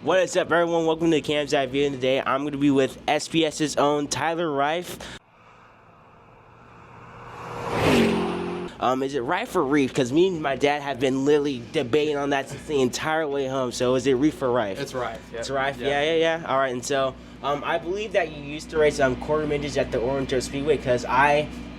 What is up, everyone? Welcome to Cam's Eye Video. Today, I'm going to be with SPS's own Tyler Reif. Is it Reif or Reif? Because me and my dad have been literally debating on that since the entire way home. So, is it Reif or Reif? It's Reif. Yeah. It's Reif. Yeah. All right, and so I believe that you used to race quarter midgets at the Orange Speedway because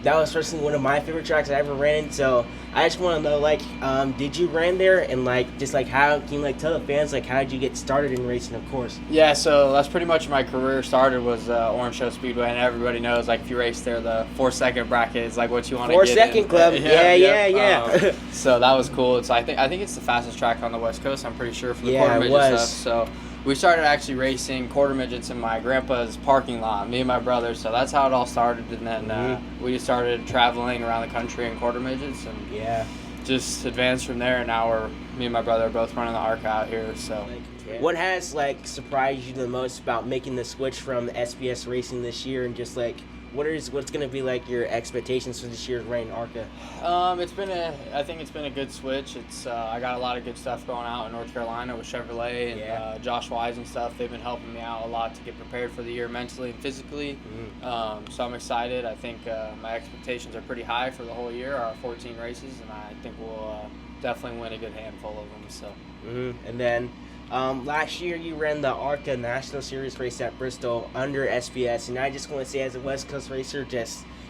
that was personally one of my favorite tracks I ever ran in. So I just want to know, did you ran there, and how can you tell the fans how did you get started in racing, of course? Yeah, so that's pretty much my career started was Orange Show Speedway, and everybody knows if you race there, the 4-second bracket is what you want to get 4-second club. Yeah. So that was cool. So I think it's the fastest track on the West Coast. I'm pretty sure for the quarter midget stuff. So we started actually racing quarter midgets in my grandpa's parking lot, me and my brother. So that's how it all started, and then we just started traveling around the country in quarter midgets, and just advanced from there. And now me and my brother are both running the ARCA out here. So what has surprised you the most about making the switch from SPS racing this year, and just what's going to be your expectations for this year's running ARCA? I think it's been a good switch. It's I got a lot of good stuff going out in North Carolina with Chevrolet and Josh Wise and stuff. They've been helping me out a lot to get prepared for the year mentally and physically. So I'm excited. I think my expectations are pretty high for the whole year, our 14 races, and I think we'll definitely win a good handful of them. So. And then last year you ran the ARCA National Series race at Bristol under SPS, and I just want to say, as a West Coast racer,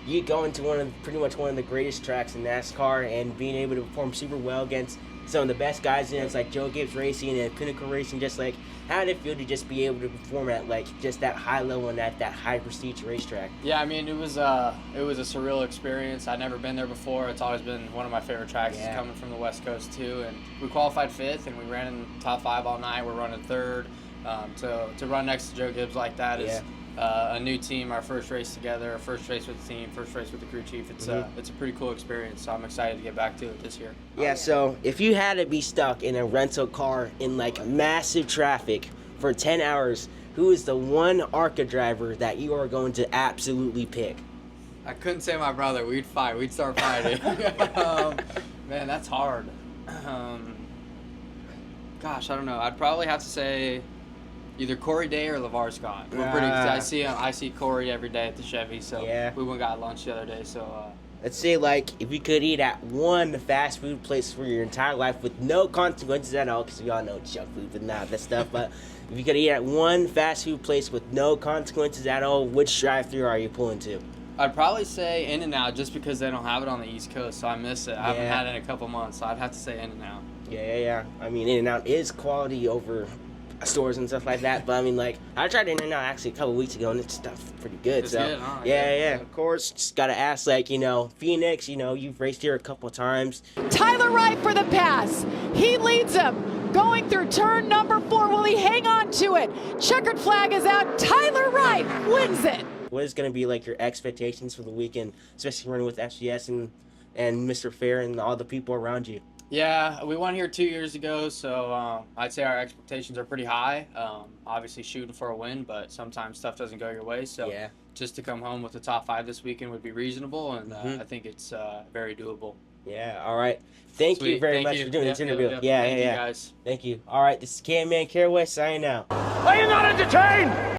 you go into pretty much one of the greatest tracks in NASCAR, and being able to perform super well against some of the best guys in it, like Joe Gibbs Racing and Pinnacle Racing. How did it feel to just be able to perform at just that high level and at that high prestige racetrack? Yeah, I mean, it was a surreal experience. I'd never been there before. It's always been one of my favorite tracks, coming from the West Coast too. And we qualified 5th, and we ran in the top 5 all night. We're running 3rd. To run next to Joe Gibbs like that is a new team. Our first race together, our first race with the team, first race with the crew chief. It's a pretty cool experience. So I'm excited to get back to it this year. Yeah. So if you had to be stuck in a rental car in massive traffic for 10 hours, who is the one ARCA driver that you are going to absolutely pick? I couldn't say my brother. We'd fight. We'd start fighting. Man, that's hard. Gosh, I don't know. I'd probably have to say either Corey Day or LeVar Scott. I see Corey every day at the Chevy, so we went and got lunch the other day. So let's say if you could eat at one fast food place for your entire life with no consequences at all, because we all know junk food and that stuff, but if you could eat at one fast food place with no consequences at all, which drive-thru are you pulling to? I'd probably say In-N-Out, just because they don't have it on the East Coast, so I miss it. I haven't had it in a couple months, so I'd have to say In-N-Out. Yeah. I mean, In-N-Out is quality over stores and stuff like that, but I mean, I tried In-N-Out actually a couple weeks ago, and it's stuff pretty good. It's so good, huh? Yeah. Of course, just gotta ask, Phoenix, you've raced here a couple times. Tyler Reif for the pass. He leads him, going through turn number 4. Will he hang on to it? Checkered flag is out. Tyler Reif wins it. What is going to be your expectations for the weekend, especially running with FCS and Mr. Fair and all the people around you? Yeah, we won here 2 years ago, so I'd say our expectations are pretty high. Obviously shooting for a win, but sometimes stuff doesn't go your way. So just to come home with the top 5 this weekend would be reasonable, and I think it's very doable. Yeah, all right. Thank you very much for doing this interview. Thank you, guys. Thank you. All right, this is Cam Man Caraway signing out. Are you not entertained?